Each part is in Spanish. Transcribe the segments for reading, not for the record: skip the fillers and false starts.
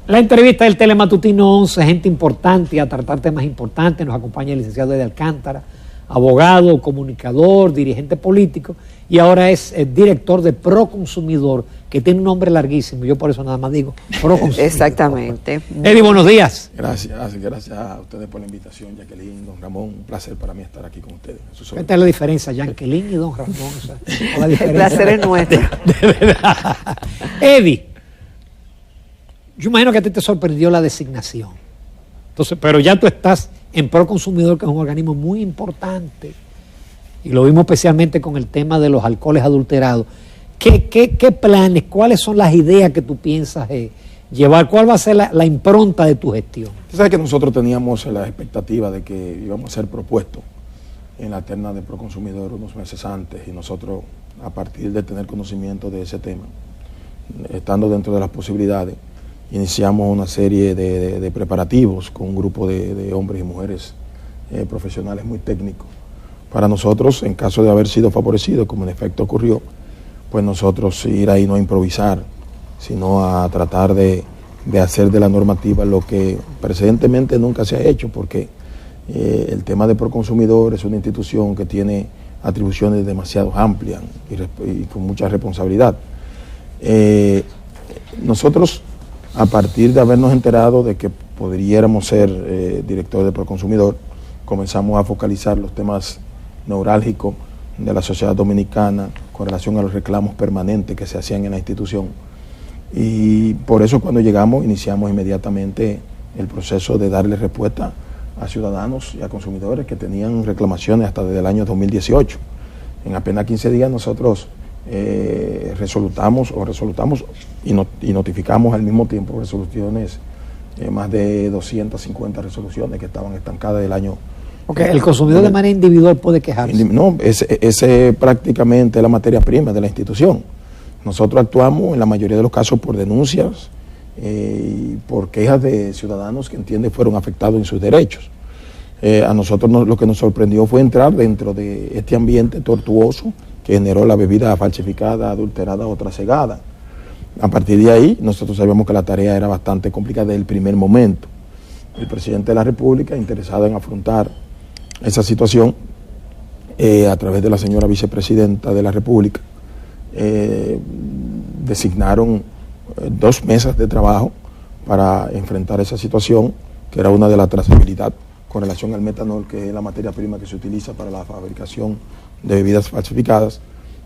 La entrevista del Telematutino 11, gente importante a tratar temas importantes. Nos acompaña el licenciado Eddie Alcántara, abogado, comunicador, dirigente político, y ahora es el director de Proconsumidor, que tiene un nombre larguísimo. Yo por eso nada más digo Proconsumidor. Exactamente. Eddie, buenos días. Gracias a ustedes por la invitación, Jacqueline, don Ramón. Un placer para mí estar aquí con ustedes. ¿Qué tal la diferencia, Jacqueline y don Ramón? O sea, la El placer es nuestro. De verdad. Eddie, yo imagino que a ti te sorprendió la designación. Entonces, pero ya tú estás en Proconsumidor, que es un organismo muy importante, y lo vimos especialmente con el tema de los alcoholes adulterados. ¿Qué planes, cuáles son las ideas que tú piensas llevar? ¿Cuál va a ser la impronta de tu gestión? Usted sabe que nosotros teníamos la expectativa de que íbamos a ser propuestos en la terna de Proconsumidor unos meses antes, y nosotros, a partir de tener conocimiento de ese tema, estando dentro de las posibilidades, iniciamos una serie de preparativos con un grupo de hombres y mujeres profesionales muy técnicos. Para nosotros, en caso de haber sido favorecidos, como en efecto ocurrió, pues nosotros ir ahí no a improvisar, sino a tratar de hacer de la normativa lo que precedentemente nunca se ha hecho, porque el tema de Proconsumidor es una institución que tiene atribuciones demasiado amplias y con mucha responsabilidad. Nosotros, a partir de habernos enterado de que podríamos ser director de Proconsumidor, comenzamos a focalizar los temas neurálgicos de la sociedad dominicana con relación a los reclamos permanentes que se hacían en la institución. Y por eso, cuando llegamos, iniciamos inmediatamente el proceso de darle respuesta a ciudadanos y a consumidores que tenían reclamaciones hasta desde el año 2018. En apenas 15 días nosotros resolutamos y notificamos al mismo tiempo resoluciones, más de 250 resoluciones que estaban estancadas del año. Porque el consumidor de manera individual puede quejarse. No, ese prácticamente es la materia prima de la institución. Nosotros actuamos en la mayoría de los casos por denuncias y por quejas de ciudadanos que entienden fueron afectados en sus derechos. A nosotros lo que nos sorprendió fue entrar dentro de este ambiente tortuoso que generó la bebida falsificada, adulterada o trasegada. A partir de ahí, nosotros sabíamos que la tarea era bastante complicada desde el primer momento. El presidente de la República, interesado en afrontar esa situación, a través de la señora vicepresidenta de la República, designaron 2 mesas de trabajo para enfrentar esa situación, que era una de la trazabilidad con relación al metanol, que es la materia prima que se utiliza para la fabricación de bebidas falsificadas,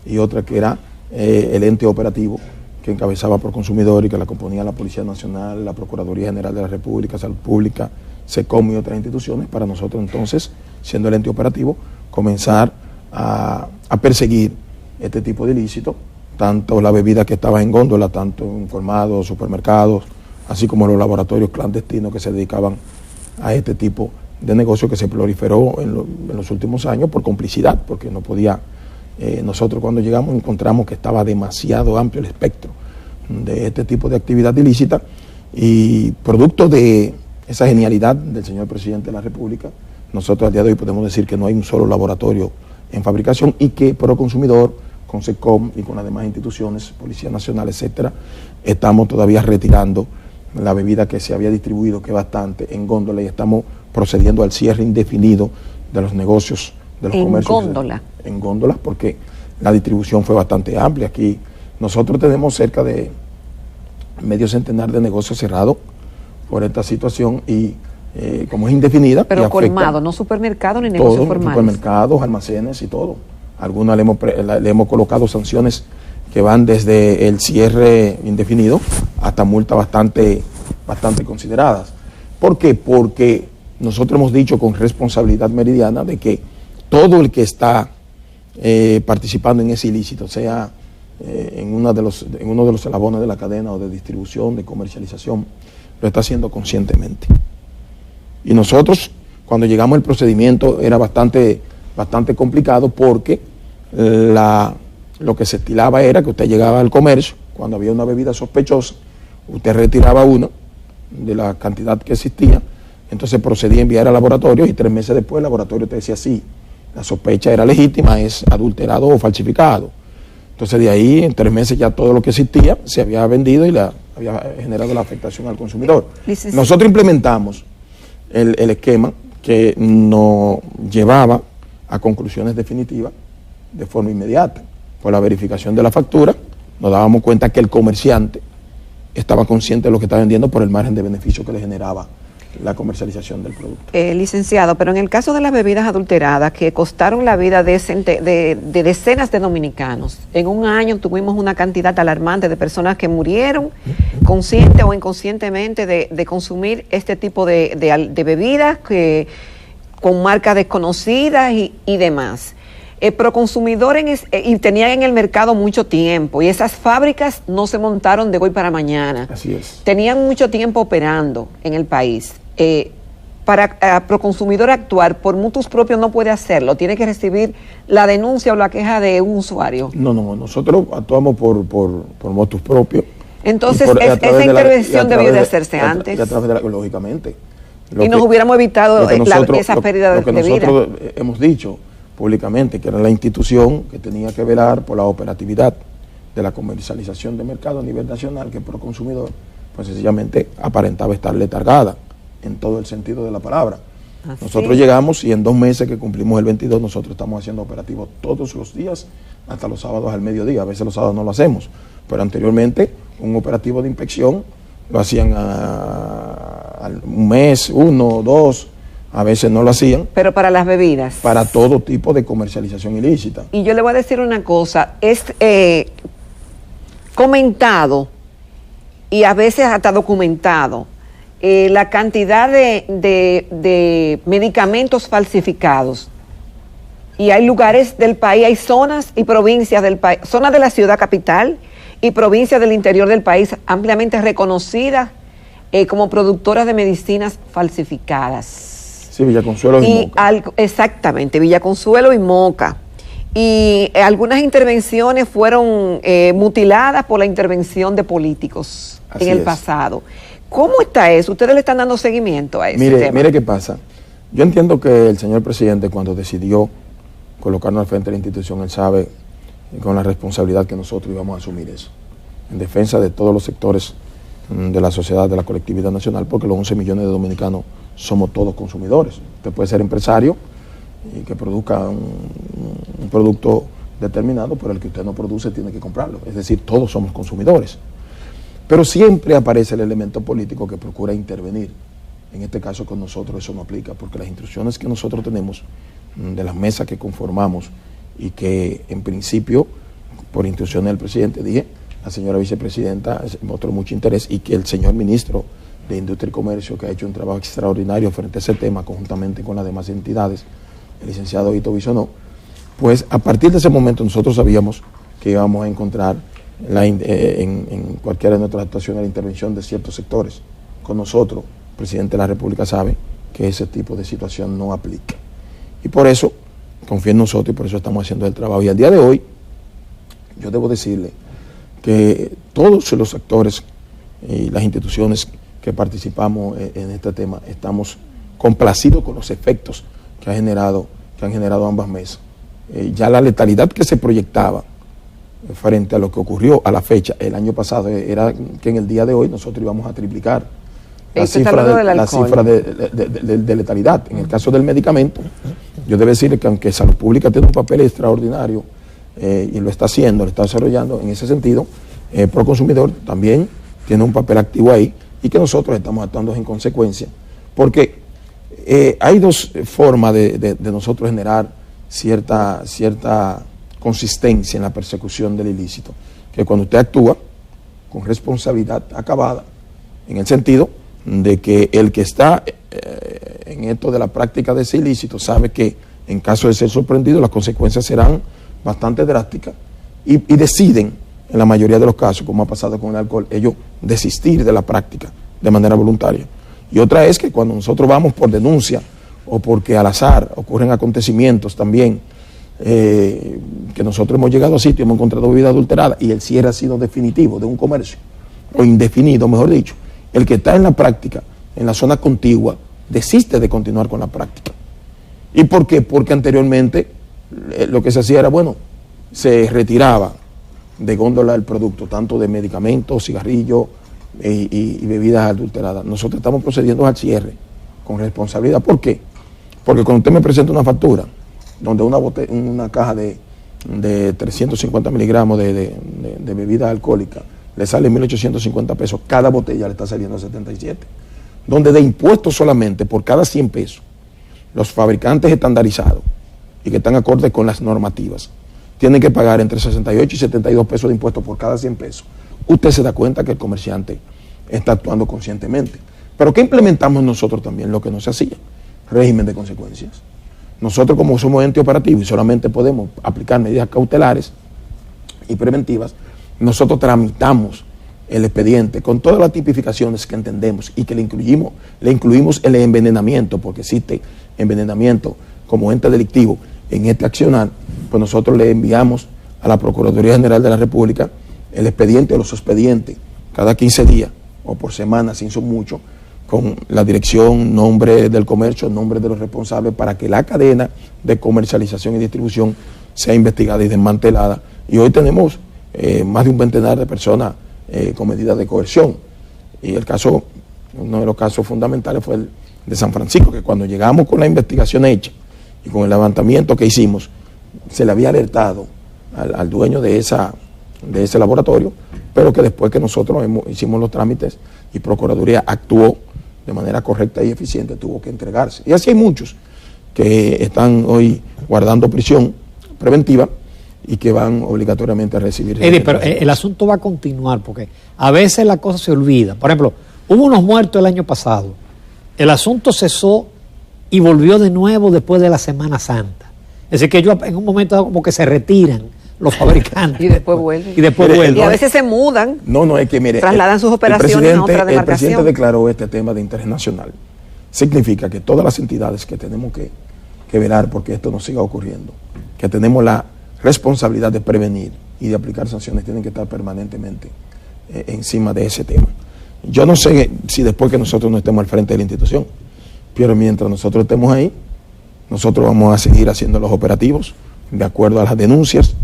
y otra que era el ente operativo que encabezaba Proconsumidor y que la componía la Policía Nacional, la Procuraduría General de la República, Salud Pública, SECOM y otras instituciones, para nosotros entonces, siendo el ente operativo, comenzar a perseguir este tipo de ilícitos, tanto la bebida que estaba en góndola, tanto en colmados, supermercados, así como los laboratorios clandestinos que se dedicaban a este tipo de negocio que se proliferó en los últimos años por complicidad, porque no podía. Nosotros, cuando llegamos, encontramos que estaba demasiado amplio el espectro de este tipo de actividad ilícita, y producto de esa genialidad del señor presidente de la República, nosotros al día de hoy podemos decir que no hay un solo laboratorio en fabricación, y que Proconsumidor, con SECOM y con las demás instituciones, Policía Nacional, etcétera, estamos todavía retirando la bebida que se había distribuido, que es bastante, en góndola, y estamos procediendo al cierre indefinido de los negocios, de los comercios. En góndolas, porque la distribución fue bastante amplia. Aquí nosotros tenemos cerca de medio centenar de negocios cerrados por esta situación, y como es indefinida. Pero colmado, no supermercado ni negocios formales. Supermercados, almacenes y todo. Algunos le hemos colocado sanciones que van desde el cierre indefinido hasta multas bastante consideradas. ¿Por qué? Porque nosotros hemos dicho con responsabilidad meridiana de que todo el que está participando en ese ilícito, sea en uno de los eslabones de la cadena o de distribución, de comercialización, lo está haciendo conscientemente. Y nosotros, cuando llegamos al procedimiento, era bastante complicado, porque lo que se estilaba era que usted llegaba al comercio, cuando había una bebida sospechosa, usted retiraba una de la cantidad que existía, entonces procedía a enviar al laboratorio, y 3 meses después el laboratorio te decía: sí, la sospecha era legítima, es adulterado o falsificado. Entonces de ahí, en 3 meses, ya todo lo que existía se había vendido y la había generado la afectación al consumidor. Licenciado. Nosotros implementamos el esquema que nos llevaba a conclusiones definitivas de forma inmediata. Por la verificación de la factura, nos dábamos cuenta que el comerciante estaba consciente de lo que estaba vendiendo por el margen de beneficio que le generaba la comercialización del producto. Licenciado, pero en el caso de las bebidas adulteradas que costaron la vida de decenas de dominicanos, en un año tuvimos una cantidad alarmante de personas que murieron consciente o inconscientemente de consumir este tipo de bebidas con marcas desconocidas y demás. Proconsumidores y tenían en el mercado mucho tiempo y esas fábricas no se montaron de hoy para mañana. Así es. Tenían mucho tiempo operando en el país. Para Proconsumidor actuar por mutuos propios no puede hacerlo, tiene que recibir la denuncia o la queja de un usuario. No, nosotros actuamos por motus propios. Entonces, esa intervención debió de hacerse antes. Y a través de lógicamente. Y nos hubiéramos evitado esa pérdida de vida. Lo que nosotros hemos dicho públicamente, que era la institución que tenía que velar por la operatividad de la comercialización de mercado a nivel nacional, que Proconsumidor, pues sencillamente aparentaba estar letargada en todo el sentido de la palabra. Así. Nosotros llegamos y en 2 meses que cumplimos el 22, nosotros estamos haciendo operativos todos los días, hasta los sábados al mediodía. A veces los sábados no lo hacemos, pero anteriormente un operativo de inspección lo hacían un mes, 1, 2, a veces no lo hacían. Pero para las bebidas. Para todo tipo de comercialización ilícita. Y yo le voy a decir una cosa, es comentado y a veces hasta documentado la cantidad de medicamentos falsificados. Y hay lugares del país, hay zonas y provincias del país, zonas de la ciudad capital y provincias del interior del país ampliamente reconocidas como productoras de medicinas falsificadas. Sí, Villaconsuelo y Moca. Exactamente, Villaconsuelo y Moca. Y algunas intervenciones fueron mutiladas por la intervención de políticos en el pasado. ¿Cómo está eso? ¿Ustedes le están dando seguimiento a eso? Mire qué pasa. Yo entiendo que el señor presidente, cuando decidió colocarnos al frente de la institución, él sabe con la responsabilidad que nosotros íbamos a asumir eso, en defensa de todos los sectores de la sociedad, de la colectividad nacional, porque los 11 millones de dominicanos somos todos consumidores. Usted puede ser empresario y que produzca un producto determinado, pero el que usted no produce tiene que comprarlo. Es decir, todos somos consumidores. Pero siempre aparece el elemento político que procura intervenir. En este caso con nosotros eso no aplica, porque las instrucciones que nosotros tenemos de las mesas que conformamos y que en principio, por instrucciones del presidente, dije, la señora vicepresidenta mostró mucho interés y que el señor ministro de Industria y Comercio, que ha hecho un trabajo extraordinario frente a ese tema, conjuntamente con las demás entidades, el licenciado Hito Bisonó, pues a partir de ese momento nosotros sabíamos que íbamos a encontrar en cualquiera de nuestras actuaciones la intervención de ciertos sectores. Con nosotros, el presidente de la República sabe que ese tipo de situación no aplica. Y por eso confía en nosotros y por eso estamos haciendo el trabajo. Y al día de hoy, yo debo decirle que todos los actores y las instituciones que participamos en este tema estamos complacidos con los efectos que han generado ambas mesas. Ya la letalidad que se proyectaba frente a lo que ocurrió a la fecha el año pasado era que en el día de hoy nosotros íbamos a triplicar la cifra de letalidad. En el caso del medicamento, yo debo decirle que aunque Salud Pública tiene un papel extraordinario y lo está haciendo, lo está desarrollando en ese sentido, Proconsumidor también tiene un papel activo ahí y que nosotros estamos actuando en consecuencia, porque hay dos formas de nosotros generar cierta consistencia en la persecución del ilícito, que cuando usted actúa con responsabilidad acabada, en el sentido de que el que está en esto de la práctica de ese ilícito sabe que en caso de ser sorprendido las consecuencias serán bastante drásticas y deciden, en la mayoría de los casos, como ha pasado con el alcohol, ellos desistir de la práctica de manera voluntaria. Y otra es que cuando nosotros vamos por denuncia o porque al azar ocurren acontecimientos también, que nosotros hemos llegado a sitio y hemos encontrado bebida adulterada y el cierre ha sido definitivo de un comercio, o indefinido, mejor dicho, el que está en la práctica, en la zona contigua, desiste de continuar con la práctica. ¿Y por qué? Porque anteriormente lo que se hacía era, bueno, se retiraba de góndola el producto, tanto de medicamentos, cigarrillos, y bebidas adulteradas. Nosotros estamos procediendo al cierre con responsabilidad. ¿Por qué? Porque cuando usted me presenta una factura donde una caja de 350 miligramos de bebida alcohólica le sale 1.850 pesos, cada botella le está saliendo a 77. Donde de impuestos solamente por cada 100 pesos, los fabricantes estandarizados y que están acordes con las normativas, tienen que pagar entre 68 y 72 pesos de impuestos por cada 100 pesos. Usted se da cuenta que el comerciante está actuando conscientemente. Pero ¿qué implementamos nosotros también? Lo que no se hacía, régimen de consecuencias. Nosotros, como somos ente operativo y solamente podemos aplicar medidas cautelares y preventivas, nosotros tramitamos el expediente con todas las tipificaciones que entendemos y que le incluimos el envenenamiento, porque existe envenenamiento como ente delictivo en este accionar. Pues nosotros le enviamos a la Procuraduría General de la República el expediente o los expedientes cada 15 días o por semana, sin son mucho, con la dirección, nombre del comercio, nombre de los responsables, para que la cadena de comercialización y distribución sea investigada y desmantelada. Y hoy tenemos más de un centenar de personas con medidas de coerción. Y uno de los casos fundamentales fue el de San Francisco, que cuando llegamos con la investigación hecha y con el levantamiento que hicimos, se le había alertado al dueño de ese laboratorio, pero que después que nosotros hicimos los trámites y Procuraduría actuó de manera correcta y eficiente, tuvo que entregarse. Y así hay muchos que están hoy guardando prisión preventiva y que van obligatoriamente a recibir. Eddie, pero el asunto va a continuar porque a veces la cosa se olvida. Por ejemplo, hubo unos muertos el año pasado. El asunto cesó y volvió de nuevo después de la Semana Santa. Es decir, que ellos en un momento dado como que se retiran los fabricantes. Y después vuelven. Y a veces se mudan. No, es que mire, trasladan sus operaciones a otra demarcación. El presidente declaró este tema de interés nacional. Significa que todas las entidades que tenemos que velar porque esto no siga ocurriendo, que tenemos la responsabilidad de prevenir y de aplicar sanciones, tienen que estar permanentemente encima de ese tema. Yo no sé si después que nosotros no estemos al frente de la institución, pero mientras nosotros estemos ahí, nosotros vamos a seguir haciendo los operativos de acuerdo a las denuncias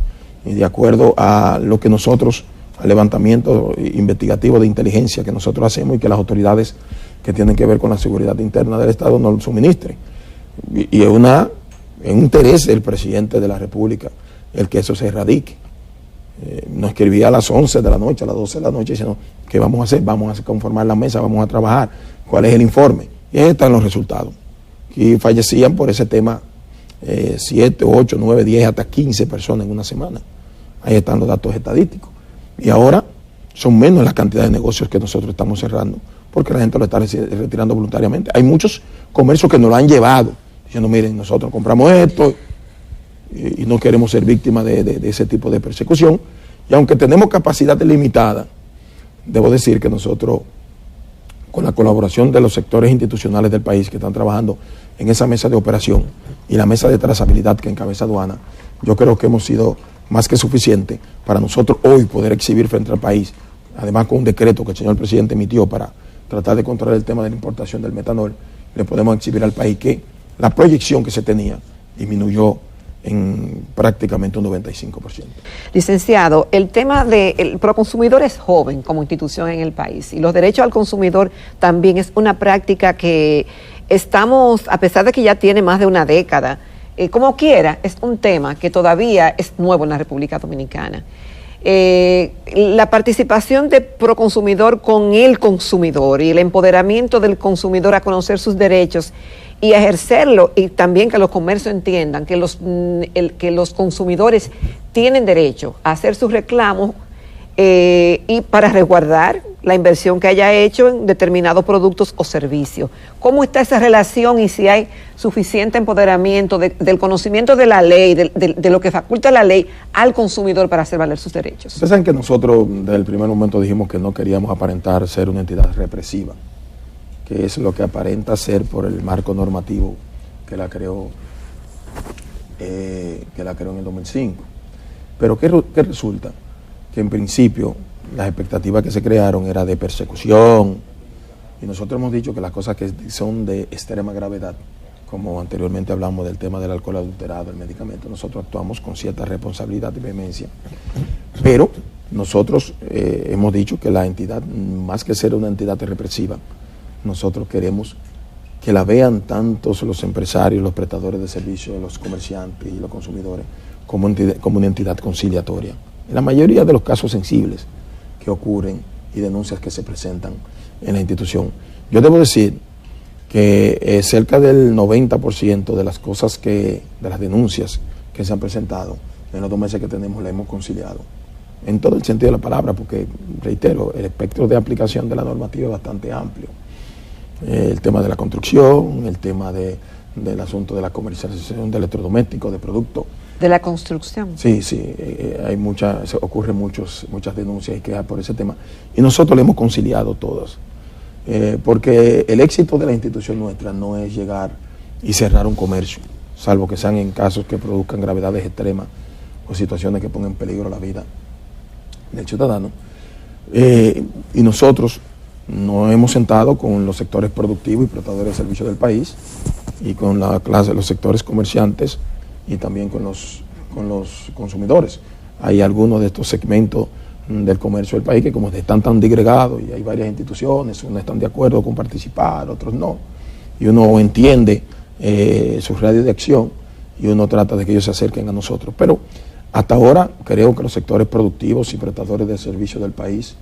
y de acuerdo a lo que nosotros, al levantamiento investigativo de inteligencia que nosotros hacemos y que las autoridades que tienen que ver con la seguridad interna del Estado nos lo suministren. Y es un interés del presidente de la República el que eso se erradique. Nos escribía a las 11 de la noche, a las 12 de la noche, diciendo, ¿qué vamos a hacer? Vamos a conformar la mesa, vamos a trabajar. ¿Cuál es el informe? Y ahí están los resultados. Y fallecían por ese tema 7, 8, 9, 10, hasta 15 personas en una semana. Ahí están los datos estadísticos. Y ahora son menos la cantidad de negocios que nosotros estamos cerrando, porque la gente lo está retirando voluntariamente. Hay muchos comercios que nos lo han llevado, diciendo, miren, nosotros compramos esto y no queremos ser víctimas de ese tipo de persecución. Y aunque tenemos capacidad limitada, debo decir que nosotros, con la colaboración de los sectores institucionales del país que están trabajando en esa mesa de operación y la mesa de trazabilidad que encabeza aduana, yo creo que hemos sido más que suficiente para nosotros hoy poder exhibir frente al país, además con un decreto que el señor presidente emitió para tratar de controlar el tema de la importación del metanol, le podemos exhibir al país que la proyección que se tenía disminuyó en prácticamente un 95%. Licenciado, el tema del proconsumidor es joven como institución en el país y los derechos al consumidor también es una práctica que estamos, a pesar de que ya tiene más de una década, como quiera, es un tema que todavía es nuevo en la República Dominicana. La participación de Proconsumidor con el consumidor y el empoderamiento del consumidor a conocer sus derechos y ejercerlo, y también que los comercios entiendan que los consumidores tienen derecho a hacer sus reclamos y para resguardar la inversión que haya hecho en determinados productos o servicios. ¿Cómo está esa relación y si hay suficiente empoderamiento del conocimiento de la ley, de lo que faculta la ley al consumidor para hacer valer sus derechos? Ustedes saben que nosotros desde el primer momento dijimos que no queríamos aparentar ser una entidad represiva, que es lo que aparenta ser por el marco normativo que la creó en el 2005. Pero ¿qué resulta? Que en principio las expectativas que se crearon era de persecución, y nosotros hemos dicho que las cosas que son de extrema gravedad, como anteriormente hablamos del tema del alcohol adulterado, el medicamento, nosotros actuamos con cierta responsabilidad y vehemencia, pero nosotros hemos dicho que la entidad, más que ser una entidad represiva, nosotros queremos que la vean tantos los empresarios, los prestadores de servicios, los comerciantes y los consumidores como una entidad conciliatoria. En la mayoría de los casos sensibles que ocurren y denuncias que se presentan en la institución, yo debo decir que cerca del 90% de las cosas de las denuncias que se han presentado en los 2 meses que tenemos, la hemos conciliado. En todo el sentido de la palabra, porque, reitero, el espectro de aplicación de la normativa es bastante amplio. El tema de la construcción, el tema del asunto de la comercialización de electrodomésticos, de productos. De la construcción. Sí, ocurren muchas denuncias y quejas por ese tema. Y nosotros le hemos conciliado todas. Porque el éxito de la institución nuestra no es llegar y cerrar un comercio, salvo que sean en casos que produzcan gravedades extremas o situaciones que pongan en peligro la vida del ciudadano. Y nosotros nos hemos sentado con los sectores productivos y prestadores de servicios del país y con la clase de los sectores comerciantes y también con los consumidores. Hay algunos de estos segmentos del comercio del país que como están tan disgregados y hay varias instituciones, unos están de acuerdo con participar, otros no. Y uno entiende sus radios de acción y uno trata de que ellos se acerquen a nosotros. Pero hasta ahora creo que los sectores productivos y prestadores de servicios del país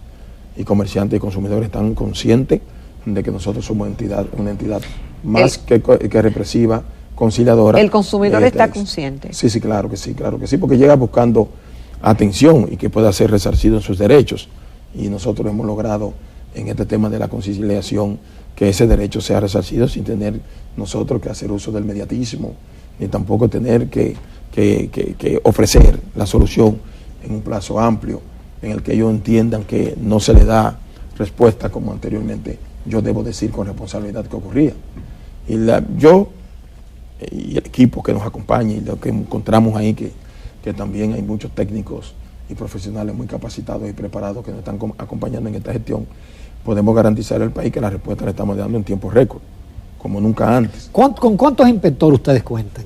y comerciantes y consumidores están conscientes de que nosotros somos una entidad más que represiva, conciliadora. ¿El consumidor está consciente? Sí, claro que sí, porque llega buscando atención y que pueda ser resarcido en sus derechos. Y nosotros hemos logrado en este tema de la conciliación que ese derecho sea resarcido sin tener nosotros que hacer uso del mediatismo, ni tampoco tener que ofrecer la solución en un plazo amplio, en el que ellos entiendan que no se le da respuesta como anteriormente yo debo decir con responsabilidad que ocurría. Y yo y el equipo que nos acompaña y lo que encontramos ahí, que también hay muchos técnicos y profesionales muy capacitados y preparados que nos están acompañando en esta gestión, podemos garantizar al país que la respuesta la estamos dando en tiempo récord, como nunca antes. ¿Con cuántos inspectores ustedes cuentan?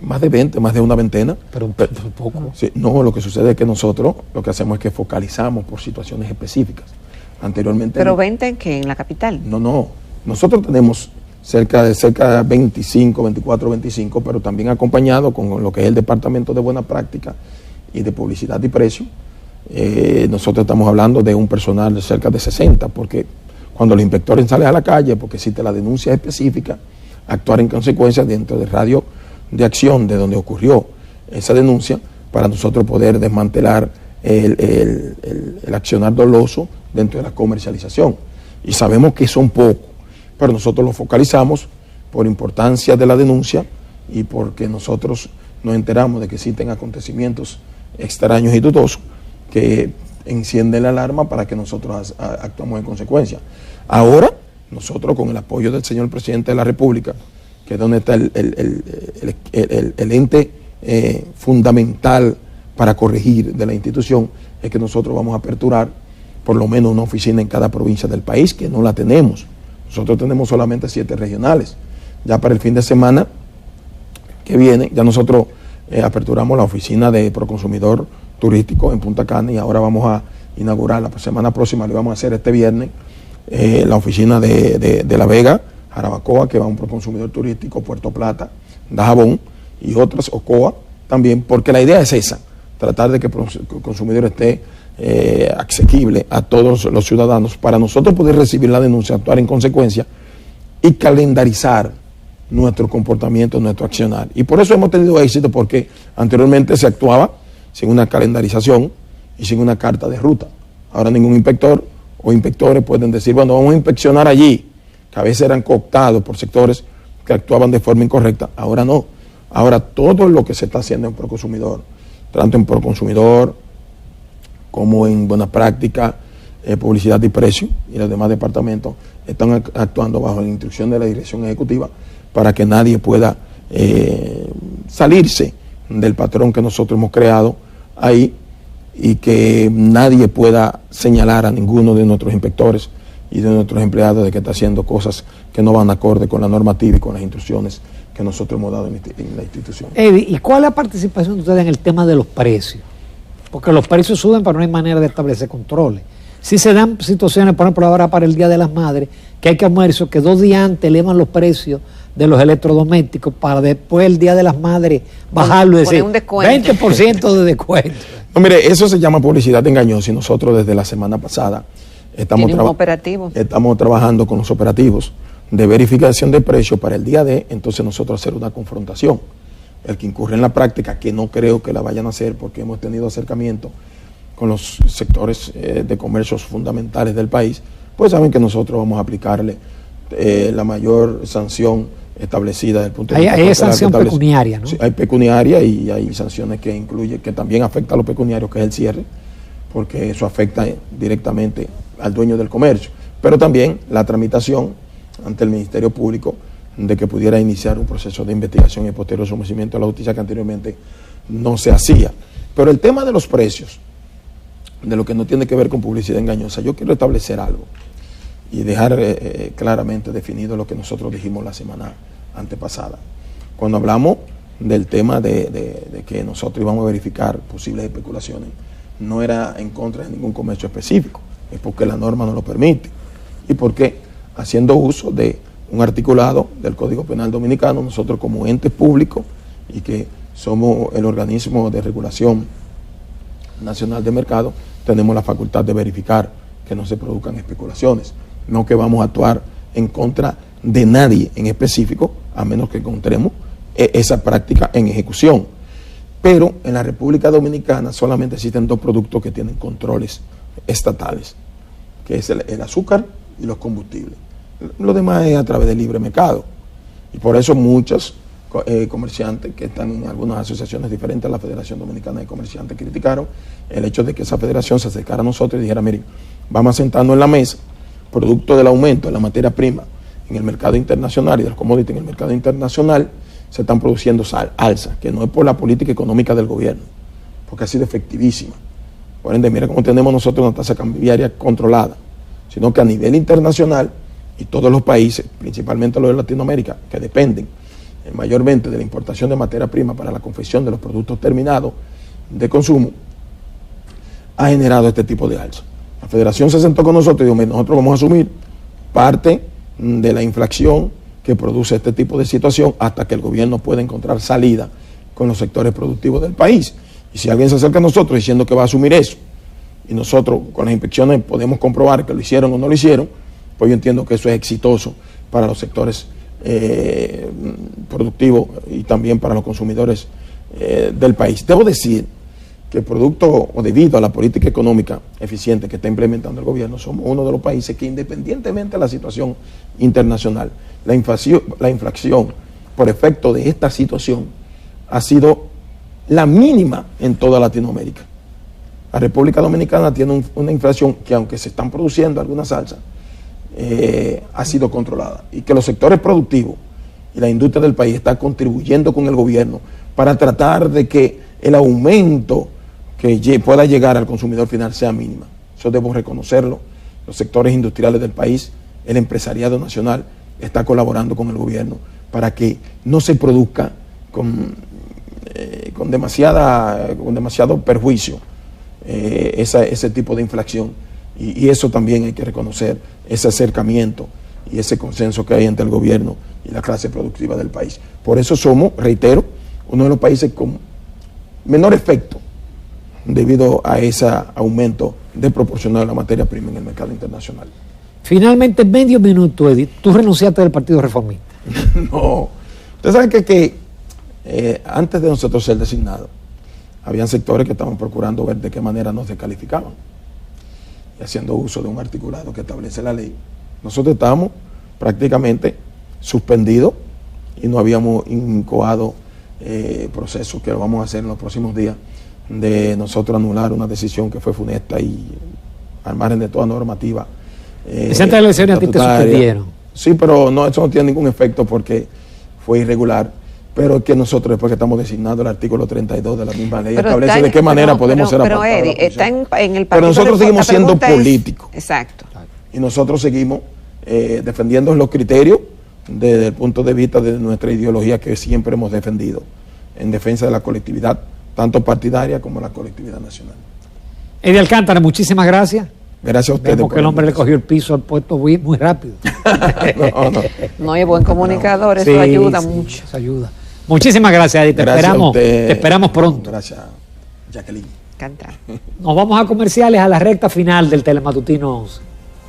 Más de 20, más de una veintena. Pero poco. Sí, no, lo que sucede es que nosotros lo que hacemos es que focalizamos por situaciones específicas. Anteriormente... ¿Pero 20 en qué? ¿En la capital? No. Nosotros tenemos cerca de 24, 25, pero también acompañado con lo que es el Departamento de Buena Práctica y de Publicidad y Precio. Nosotros estamos hablando de un personal de cerca de 60, porque cuando los inspectores salen a la calle, porque existe la denuncia específica, actuar en consecuencia dentro del radio de acción de donde ocurrió esa denuncia, para nosotros poder desmantelar el accionar doloso dentro de la comercialización. Y sabemos que son pocos, pero nosotros lo focalizamos por importancia de la denuncia y porque nosotros nos enteramos de que existen acontecimientos extraños y dudosos que encienden la alarma para que nosotros actuemos en consecuencia. Ahora, nosotros con el apoyo del señor presidente de la República, que es donde está el ente fundamental para corregir de la institución, es que nosotros vamos a aperturar por lo menos una oficina en cada provincia del país, que no la tenemos. Nosotros tenemos solamente 7 regionales. Ya para el fin de semana que viene, ya nosotros aperturamos la oficina de Proconsumidor Turístico en Punta Cana y ahora vamos a inaugurar la semana próxima, le vamos a hacer este viernes, la oficina de La Vega, Jarabacoa, que va a un Proconsumidor Turístico, Puerto Plata, Dajabón y otras, Ocoa también, porque la idea es esa, tratar de que el consumidor esté asequible a todos los ciudadanos para nosotros poder recibir la denuncia, actuar en consecuencia y calendarizar nuestro comportamiento, nuestro accionar. Y por eso hemos tenido éxito, porque anteriormente se actuaba sin una calendarización y sin una carta de ruta. Ahora ningún inspector o inspectores pueden decir, bueno, vamos a inspeccionar allí, que a veces eran cooptados por sectores que actuaban de forma incorrecta. Ahora no. Ahora todo lo que se está haciendo en Proconsumidor, tanto en Proconsumidor como en Buena Práctica, Publicidad y Precio y los demás departamentos, están actuando bajo la instrucción de la Dirección Ejecutiva para que nadie pueda salirse del patrón que nosotros hemos creado ahí y que nadie pueda señalar a ninguno de nuestros inspectores y de nuestros empleados de que está haciendo cosas que no van acorde con la normativa y con las instrucciones que nosotros hemos dado en la institución. Eddie, ¿y cuál es la participación de ustedes en el tema de los precios? porque los precios suben, pero no hay manera de establecer controles. Si se dan situaciones, por ejemplo, ahora para el Día de las Madres, que hay comercios que 2 días antes elevan los precios de los electrodomésticos para después el Día de las Madres bajarlo y decir un descuento. 20% de descuento. No, mire, eso se llama publicidad engañosa y nosotros desde la semana pasada estamos trabajando con los operativos de verificación de precios para el día de, entonces nosotros hacer una confrontación. El que incurre en la práctica, que no creo que la vayan a hacer porque hemos tenido acercamiento con los sectores de comercios fundamentales del país, pues saben que nosotros vamos a aplicarle la mayor sanción establecida desde el punto de vista. Hay sanción pecuniaria, ¿no? Sí, hay pecuniaria y hay sanciones que incluye, que también afecta a los pecuniarios, que es el cierre, porque eso afecta directamente al dueño del comercio, pero también la tramitación ante el Ministerio Público de que pudiera iniciar un proceso de investigación y posterior sometimiento a la justicia que anteriormente no se hacía. Pero el tema de los precios, de lo que no tiene que ver con publicidad engañosa, yo quiero establecer algo y dejar claramente definido lo que nosotros dijimos la semana antepasada. Cuando hablamos del tema de que nosotros íbamos a verificar posibles especulaciones, no era en contra de ningún comercio específico, es porque la norma no lo permite y porque haciendo uso de un articulado del Código Penal Dominicano, nosotros como ente público y que somos el organismo de regulación nacional de mercado, tenemos la facultad de verificar que no se produzcan especulaciones, no que vamos a actuar en contra de nadie en específico, a menos que encontremos esa práctica en ejecución. Pero en la República Dominicana solamente existen 2 productos que tienen controles estatales, que es el azúcar y los combustibles. Lo demás es a través del libre mercado. Y por eso muchos comerciantes que están en algunas asociaciones diferentes a la Federación Dominicana de Comerciantes criticaron el hecho de que esa federación se acercara a nosotros y dijera, miren, vamos a sentarnos en la mesa, producto del aumento de la materia prima en el mercado internacional y de los commodities en el mercado internacional, se están produciendo alzas, que no es por la política económica del gobierno, porque ha sido efectivísima. Por ende, mira cómo tenemos nosotros una tasa cambiaria controlada, sino que a nivel internacional y todos los países, principalmente los de Latinoamérica, que dependen mayormente de la importación de materia prima para la confección de los productos terminados de consumo, ha generado este tipo de alza. La federación se sentó con nosotros y dijo, nosotros vamos a asumir parte de la inflación que produce este tipo de situación hasta que el gobierno pueda encontrar salida con los sectores productivos del país. Y si alguien se acerca a nosotros diciendo que va a asumir eso, y nosotros con las inspecciones podemos comprobar que lo hicieron o no lo hicieron, pues yo entiendo que eso es exitoso para los sectores productivos y también para los consumidores del país. Debo decir que producto o debido a la política económica eficiente que está implementando el gobierno, somos uno de los países que, independientemente de la situación internacional, la inflación por efecto de esta situación ha sido la mínima en toda Latinoamérica. La República Dominicana tiene una inflación que, aunque se están produciendo algunas alzas, ha sido controlada, y que los sectores productivos y la industria del país está contribuyendo con el gobierno para tratar de que el aumento que pueda llegar al consumidor final sea mínima. Eso debo reconocerlo. Los sectores industriales del país, el empresariado nacional está colaborando con el gobierno para que no se produzca con demasiado perjuicio ese tipo de inflación. Y eso también hay que reconocer, ese acercamiento y ese consenso que hay entre el gobierno y la clase productiva del país. Por eso somos, reitero, uno de los países con menor efecto debido a ese aumento desproporcionado de la materia prima en el mercado internacional. Finalmente, medio minuto, Edith, tú renunciaste del Partido Reformista. No, ustedes saben que antes de nosotros ser designados, habían sectores que estaban procurando ver de qué manera nos descalificaban, y haciendo uso de un articulado que establece la ley. Nosotros estábamos prácticamente suspendidos y no habíamos incoado procesos que lo vamos a hacer en los próximos días, de nosotros anular una decisión que fue funesta y al margen de toda normativa. Esas elecciones a ti te suspendieron. Sí, pero no, eso no tiene ningún efecto porque fue irregular. Pero es que nosotros, después que estamos designando el artículo 32 de la misma ley, establece de qué manera podemos ser apartados. Pero Eddie, está en el partido. Pero nosotros seguimos siendo políticos. Exacto. Y nosotros seguimos defendiendo los criterios desde el punto de vista de nuestra ideología que siempre hemos defendido, en defensa de la colectividad tanto partidaria como la colectividad nacional. Eddie Alcántara, muchísimas gracias. Gracias a ustedes. Vemos que el hombre le cogió el piso al puesto muy rápido. No, es buen comunicador, eso ayuda mucho. Eso ayuda. Muchísimas gracias, Eddie. Te esperamos pronto. Gracias, Jacqueline. Cantar. Nos vamos a comerciales a la recta final del Telematutino 11.